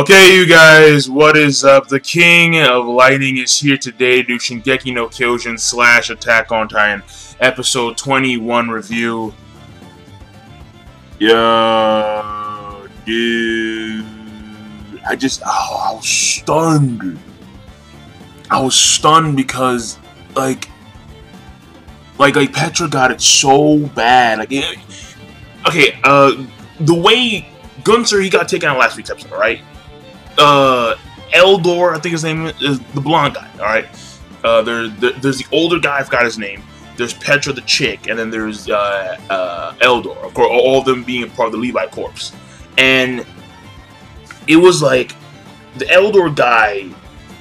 Okay, you guys, what is up? The King of Lighting is here today to do Shingeki no Kyojin / Attack on Titan episode 21 review. Yo, dude, I was stunned. I was stunned because, like Petra got it so bad. The way Gunther, he got taken out last week's episode, right? Eldor, I think his name is the blonde guy, alright? There's the older guy, I forgot his name. There's Petra the chick, and then there's Eldor, of course, all of them being part of the Levi Corps. And it was like, the Eldor guy,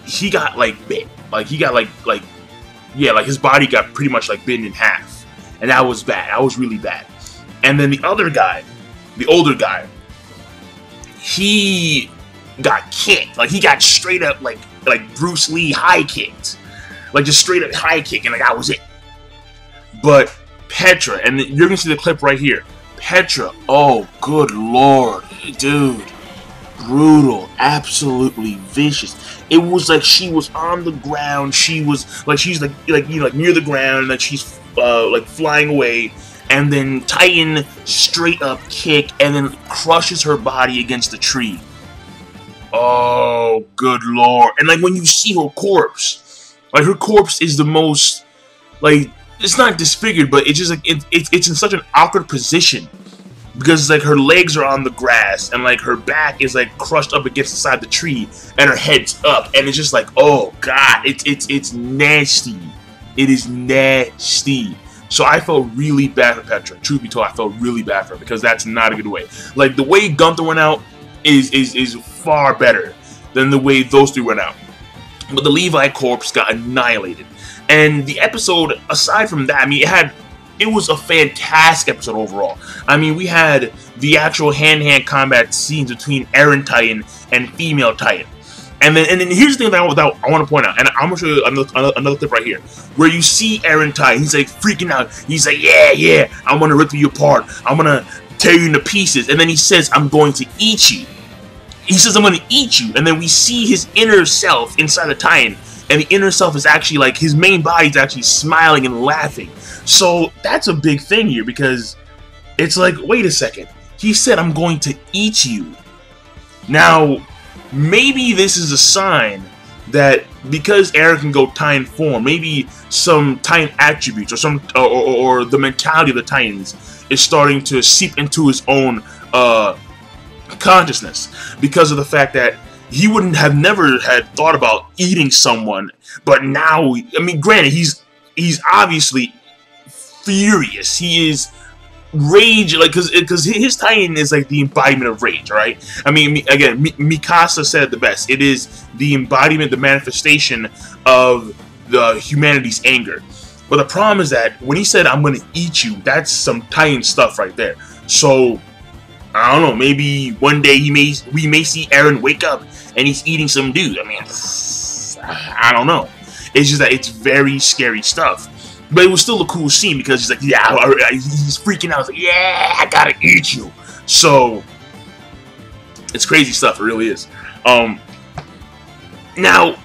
he got bit. His body got pretty much bitten in half. And that was bad. That was really bad. And then the other guy, the older guy, he got kicked. He got straight up like Bruce Lee high kicked. Just straight up high kick, and that was it. But Petra, and you're gonna see the clip right here. Petra, oh good lord, dude. Brutal, absolutely vicious. It was like she was on the ground, she's near the ground, and then she's flying away. And then Titan straight up kick and then crushes her body against the tree. Oh, good lord. And when you see her corpse is the most, it's not disfigured, but it's just it's in such an awkward position. Because her legs are on the grass and her back is crushed up against the side of the tree and her head's up. And it's just oh god, it's nasty. It is nasty. So I felt really bad for Petra. Truth be told, I felt really bad for her because that's not a good way. The way Gunther went out is far better than the way those three went out. But the Levi Corps got annihilated. And the episode, aside from that, it was a fantastic episode overall. We had the actual hand-to-hand combat scenes between Eren Titan and female Titan. And then here's the thing that I want to point out, and I'm going to show you another clip right here, where you see Eren Titan, he's freaking out, he's yeah, I'm going to rip you apart, I'm going to tear you into pieces, and then he says, I'm going to eat you. He says, I'm going to eat you, and then we see his inner self inside the Titan, and the inner self is actually, his main body is actually smiling and laughing. So that's a big thing here, because it's wait a second, he said, I'm going to eat you. Now, maybe this is a sign that because Eren can go Titan form, maybe some Titan attributes or the mentality of the Titans is starting to seep into his own consciousness, because of the fact that he wouldn't have never had thought about eating someone, but now, granted, he's obviously furious. He is rage, because his Titan is the embodiment of rage, right? Again, Mikasa said it the best. It is the embodiment, the manifestation of the humanity's anger. But the problem is that when he said, I'm gonna eat you, that's some Titan stuff right there. So I don't know, maybe one day we may see Eren wake up and he's eating some dude. I don't know. It's just that it's very scary stuff. But it was still a cool scene because he's he's freaking out. He's yeah, I gotta eat you. So it's crazy stuff. It really is. Now,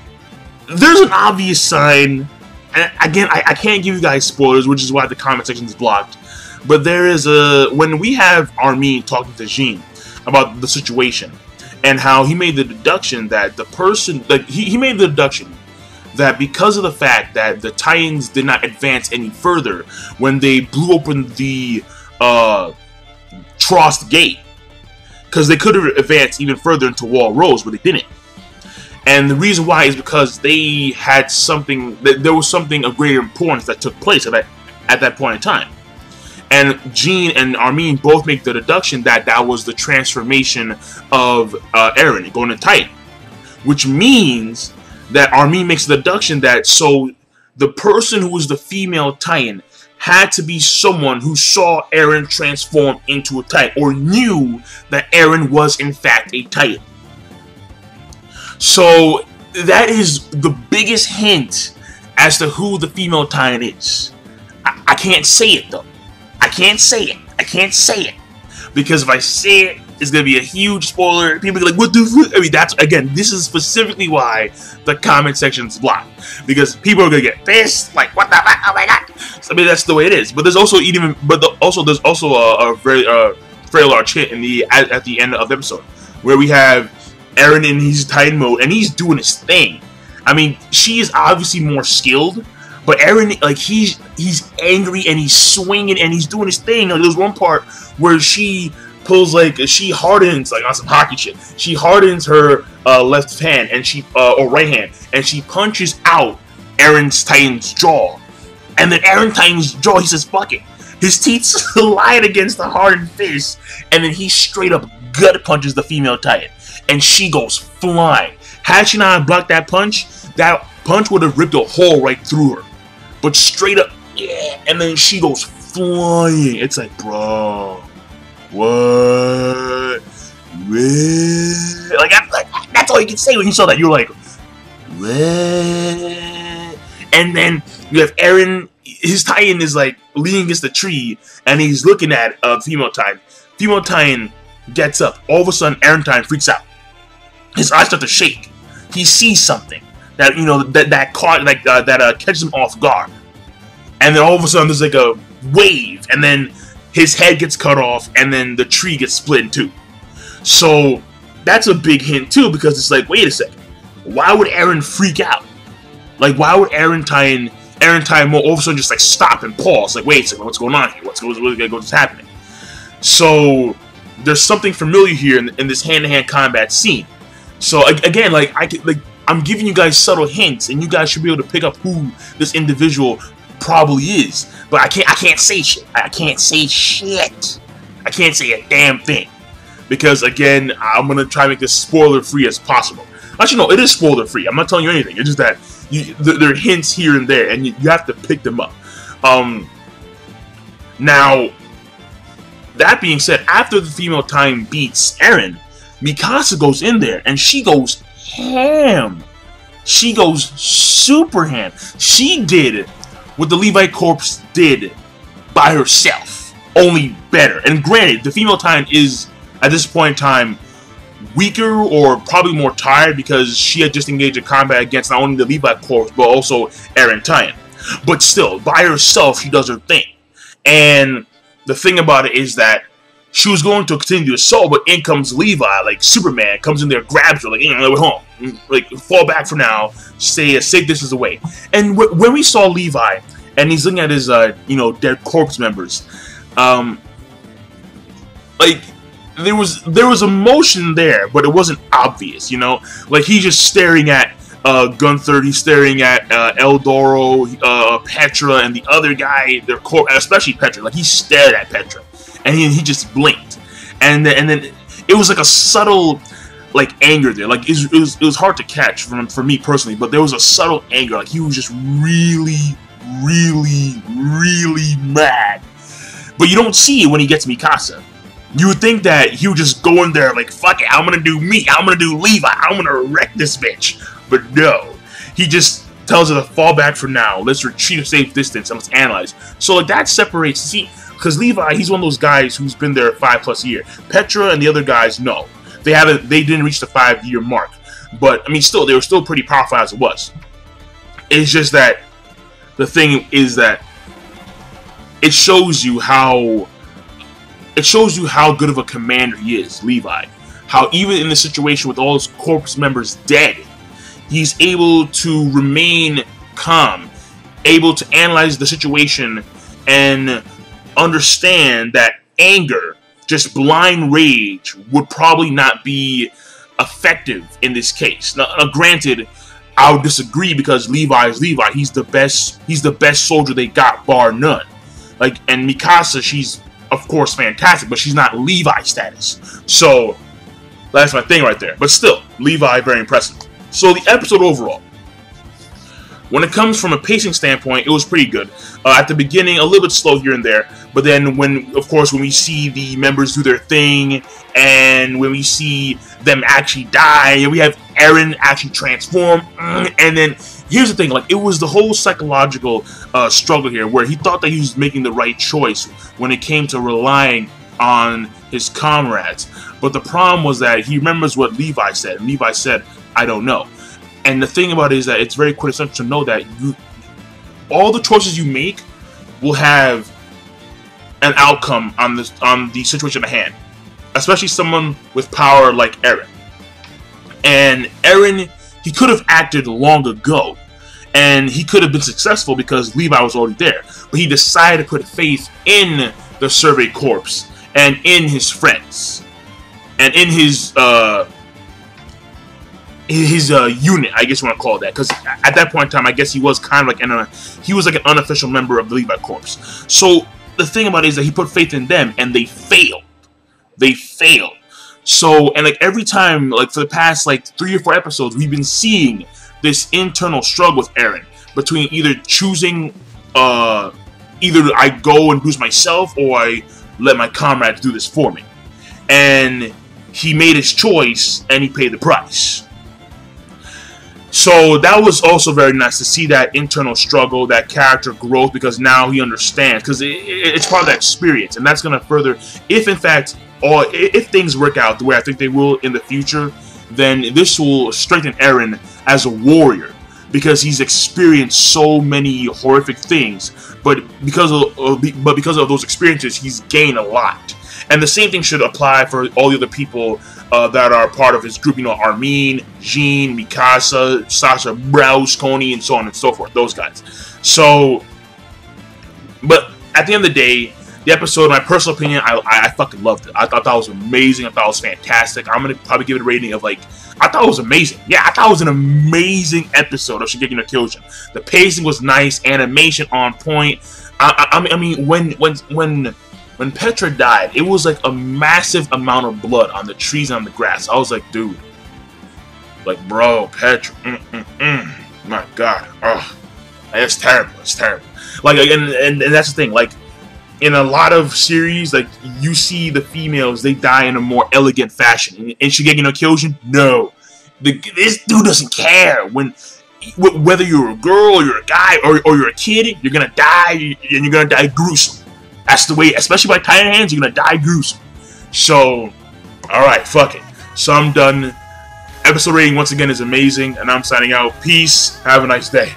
there's an obvious sign. And again, I can't give you guys spoilers, which is why the comment section is blocked. But there is when we have Armin talking to Jean about the situation and how he made the deduction that the person, he made the deduction that because of the fact that the Titans did not advance any further when they blew open the Trost Gate, because they could have advanced even further into Wall Rose, but they didn't. And the reason why is because they had something, there was something of greater importance that took place at that point in time. And Jean and Armin both make the deduction that that was the transformation of Eren going to Titan, which means that Armin makes the deduction that so the person who was the female Titan had to be someone who saw Eren transform into a Titan or knew that Eren was in fact a Titan. So that is the biggest hint as to who the female Titan is. I can't say it though. I can't say it. Because if I say it, It's gonna be a huge spoiler. People are like, what the fuck? I mean, that's, again, this is specifically why the comment section is blocked. Because people are gonna get pissed, like, what the fuck? Oh my god. So, I mean, that's the way it is. But there's also there's also a very large hit at the end of the episode, where we have Eren in his Titan mode, and he's doing his thing. I mean, she is obviously more skilled, but Eren, like, he's angry and he's swinging and he's doing his thing. Like, there's one part where she pulls, like, she hardens, like, on some hockey shit. She hardens her left hand and or right hand, and she punches out Eren's Titan's jaw. And then Eren Titan's jaw, he says, fuck it. His teeth slide against the hardened fist, and then he straight up gut punches the female Titan, and she goes flying. Had she not blocked that punch would have ripped a hole right through her. But straight up, yeah, and then she goes flying. It's like, bro, what? Like, that's all you can say when you saw that. You're like, what? And then you have Eren, his Titan is like leaning against the tree, and he's looking at female Titan. Female Titan gets up. All of a sudden, Eren Titan freaks out. His eyes start to shake. He sees something that, you know, that catches him off guard. And then all of a sudden, there's like a wave, and then his head gets cut off, and then the tree gets split in two. So that's a big hint too, because it's like, wait a second, why would Eren freak out? Like, why would Eren Titan all of a sudden just like stop and pause? Like, wait a second, what's going on here? What's happening? So there's something familiar here in this hand-to-hand combat scene. So again, like, I'm giving you guys subtle hints, and you guys should be able to pick up who this individual probably is. But I can't say shit. I can't say shit. I can't say a damn thing, because again, I'm gonna try to make this spoiler-free as possible. Actually, no, it is spoiler-free. I'm not telling you anything. It's just that there are hints here and there, and you have to pick them up. Now, that being said, after the female Titan beats Eren, Mikasa goes in there, and she goes ham. She goes super ham. She did what the Levi Corps did by herself, only better. And granted, the female Titan is, at this point in time, weaker or probably more tired, because she had just engaged in combat against not only the Levi Corps, but also Eren Titan. But still, by herself, she does her thing. And the thing about it is that she was going to continue to assault, but in comes Levi, like Superman, comes in there, grabs her, like, we're home. Like, fall back for now, stay a safe distance away. And when we saw Levi, and he's looking at his, dead corpse members, like, there was emotion there, but it wasn't obvious, you know? Like, he's just staring at Gunther, he's staring at Eldoro, Petra, and the other guy, their corpse, especially Petra. Like, he stared at Petra, and he just blinked, and then it was like a subtle, like, anger there. Like, it was hard to catch for me personally, but there was a subtle anger. Like, he was just really, really, really mad. But you don't see it when he gets Mikasa. You would think that he would just go in there like, fuck it, I'm gonna do me, I'm gonna do Levi, I'm gonna wreck this bitch. But no, he just tells her to fall back for now, let's retreat a safe distance, and let's analyze. So like, that separates, see, because Levi, he's one of those guys who's been there 5+ years. Petra and the other guys, no. They didn't reach the 5-year mark. But, I mean, still, they were still pretty powerful as it was. It's just that, the thing is that, it shows you how good of a commander he is, Levi. How even in the situation with all his corpse members dead, he's able to remain calm, able to analyze the situation and understand that anger, just blind rage, would probably not be effective in this case. Now, granted, I would disagree, because Levi is Levi. He's the best soldier they got, bar none. Like, and Mikasa, she's of course fantastic, but she's not Levi status. So that's my thing right there. But still, Levi, very impressive. So the episode overall, when it comes from a pacing standpoint, it was pretty good. At the beginning, a little bit slow here and there, but then when we see the members do their thing, and when we see them actually die, and we have Eren actually transform, and then here's the thing, like, it was the whole psychological struggle here, where he thought that he was making the right choice when it came to relying on his comrades. But the problem was that he remembers what Levi said, and Levi said, "I don't know." And the thing about it is that it's very quintessential to know that all the choices you make will have an outcome on the situation at hand, especially someone with power like Eren. And Eren, he could have acted long ago, and he could have been successful because Levi was already there. But he decided to put faith in the Survey Corps and in his friends and in his unit, I guess you want to call it that, because at that point in time, I guess he was kind of like an unofficial member of the Levi Corps. So the thing about it is that he put faith in them, and they failed. They failed. So, and like every time, like for the past like 3 or 4 episodes, we've been seeing this internal struggle with Eren between either choosing, either I go and do this myself, or I let my comrades do this for me. And he made his choice, and he paid the price. So that was also very nice to see that internal struggle, that character growth, because now he understands, because it's part of that experience, and that's going to further, if in fact, or if things work out the way I think they will in the future, then this will strengthen Eren as a warrior, because he's experienced so many horrific things, but because of those experiences, he's gained a lot. And the same thing should apply for all the other people that are part of his group, you know, Armin, Jean, Mikasa, Sasha, Browse, Coney, and so on and so forth, those guys. So, but at the end of the day, the episode, in my personal opinion, I fucking loved it. I thought that was amazing. I thought it was fantastic. I'm going to probably give it a rating of like, I thought it was amazing. Yeah, I thought it was an amazing episode of Shingeki no Kyojin. The pacing was nice, animation on point. I mean, when Petra died, it was like a massive amount of blood on the trees and on the grass. I was like, dude, like, bro, Petra, my God, oh, it's terrible. It's terrible. Like, and that's the thing. Like, in a lot of series, like, you see the females, they die in a more elegant fashion. In Shingeki no Kyojin, no, this dude doesn't care whether you're a girl or you're a guy or you're a kid. You're gonna die, and you're gonna die gruesome. That's the way, especially by tying hands, you're gonna die gruesome. So, alright, fuck it. So I'm done. Episode rating once again is amazing, and I'm signing out. Peace. Have a nice day.